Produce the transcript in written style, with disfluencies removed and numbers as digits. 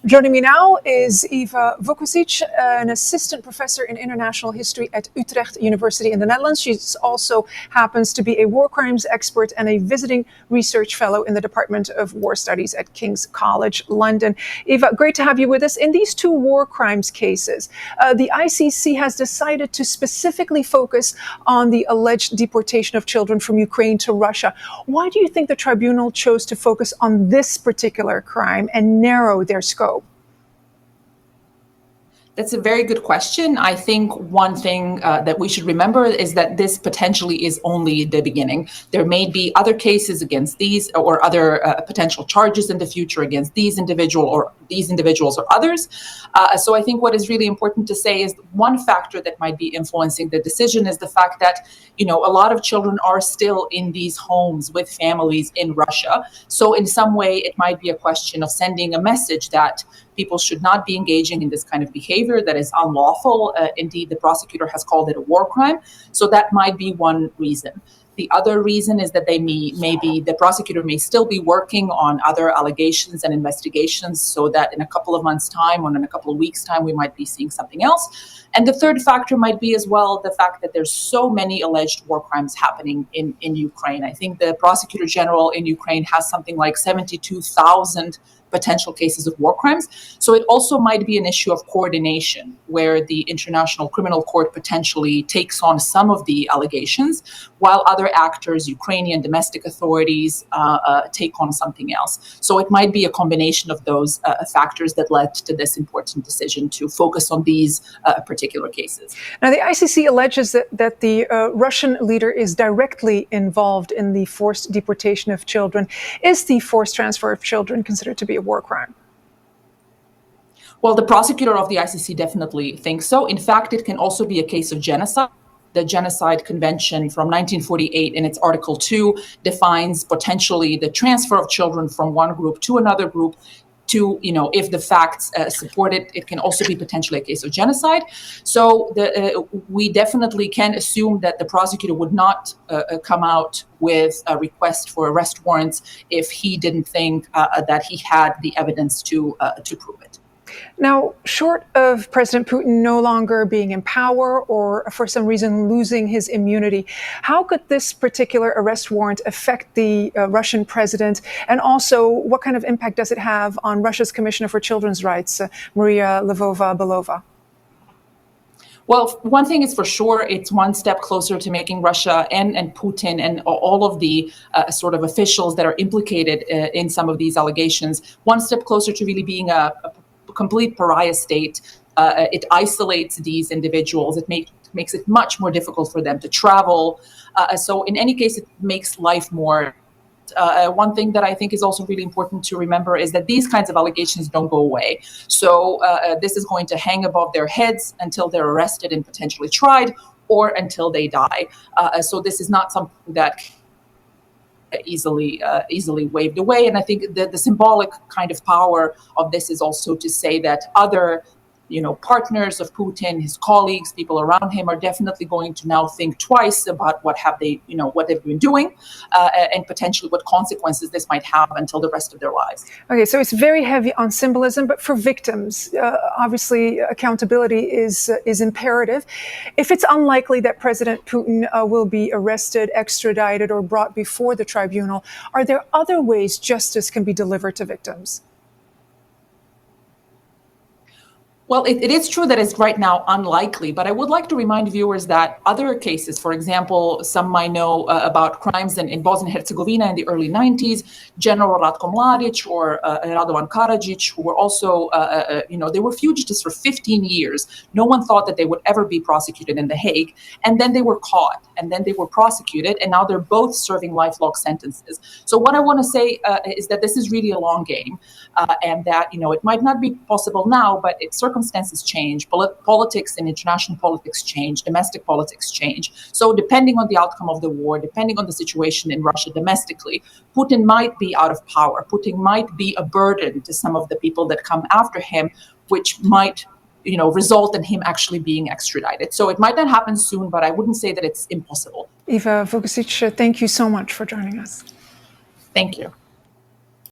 Joining me now is Eva Vukusic, an assistant professor in international history at Utrecht University in the Netherlands. She also happens to be a war crimes expert and a visiting research fellow in the Department of War Studies at King's College London. Eva, great to have you with us. In these two war crimes cases, the ICC has decided to specifically focus on the alleged deportation of children from Ukraine to Russia. Why do you think the tribunal chose to focus on this particular crime and narrow their scope? That's a very good question. I think one thing that we should remember is that this potentially is only the beginning. There may be other cases against these or other potential charges in the future against these individuals or others. So I think what is really important to say is one factor that might be influencing the decision is the fact that, a lot of children are still in these homes with families in Russia. So in some way, it might be a question of sending a message that people should not be engaging in this kind of behavior that is unlawful. Indeed, the prosecutor has called it a war crime. So that might be one reason. The other reason is that maybe the prosecutor may still be working on other allegations and investigations so that in a couple of months' time or in a couple of weeks' time, we might be seeing something else. And the third factor might be as well the fact that there's so many alleged war crimes happening in Ukraine. I think the prosecutor general in Ukraine has something like 72,000 potential cases of war crimes. So it also might be an issue of coordination, where the International Criminal Court potentially takes on some of the allegations, while other actors, Ukrainian domestic authorities, take on something else. So it might be a combination of those factors that led to this important decision to focus on these particular cases. Now, the ICC alleges that the Russian leader is directly involved in the forced deportation of children. Is the forced transfer of children considered to be a war crime? Well, the prosecutor of the ICC definitely thinks so. In fact, it can also be a case of genocide. The Genocide Convention from 1948 in its Article 2 defines potentially the transfer of children from one group to another group to, if the facts support it, it can also be potentially a case of genocide. So we definitely can assume that the prosecutor would not come out with a request for arrest warrants if he didn't think that he had the evidence to prove it. Now, short of President Putin no longer being in power or for some reason losing his immunity, how could this particular arrest warrant affect the Russian president? And also, what kind of impact does it have on Russia's Commissioner for Children's Rights, Maria Lvova-Belova? Well, one thing is for sure, it's one step closer to making Russia and Putin and all of the sort of officials that are implicated in some of these allegations, one step closer to really being a complete pariah state. It isolates these individuals. It makes it much more difficult for them to travel. So in any case, it makes life more. One thing that I think is also really important to remember is that these kinds of allegations don't go away. So this is going to hang above their heads until they're arrested and potentially tried, or until they die. So this is not something that easily waved away. And I think that the symbolic kind of power of this is also to say that other partners of Putin, his colleagues, people around him are definitely going to now think twice about what they've been doing and potentially what consequences this might have until the rest of their lives. Okay, so it's very heavy on symbolism, but for victims, obviously accountability is imperative. If it's unlikely that President Putin will be arrested, extradited, or brought before the tribunal, are there other ways justice can be delivered to victims? Well, it is true that it's right now unlikely, but I would like to remind viewers that other cases, for example, some might know about crimes in Bosnia and Herzegovina in the early 90s, General Ratko Mladic or Radovan Karadzic, who were also, they were fugitives for 15 years. No one thought that they would ever be prosecuted in The Hague. And then they were caught, and then they were prosecuted, and now they're both serving lifelong sentences. So what I want to say is that this is really a long game, and that, it might not be possible now, but it's circumstances change, politics and international politics change, domestic politics change. So depending on the outcome of the war, depending on the situation in Russia domestically, Putin might be out of power. Putin might be a burden to some of the people that come after him, which might result in him actually being extradited. So it might not happen soon, but I wouldn't say that it's impossible. Eva Vukusic, thank you so much for joining us. Thank you.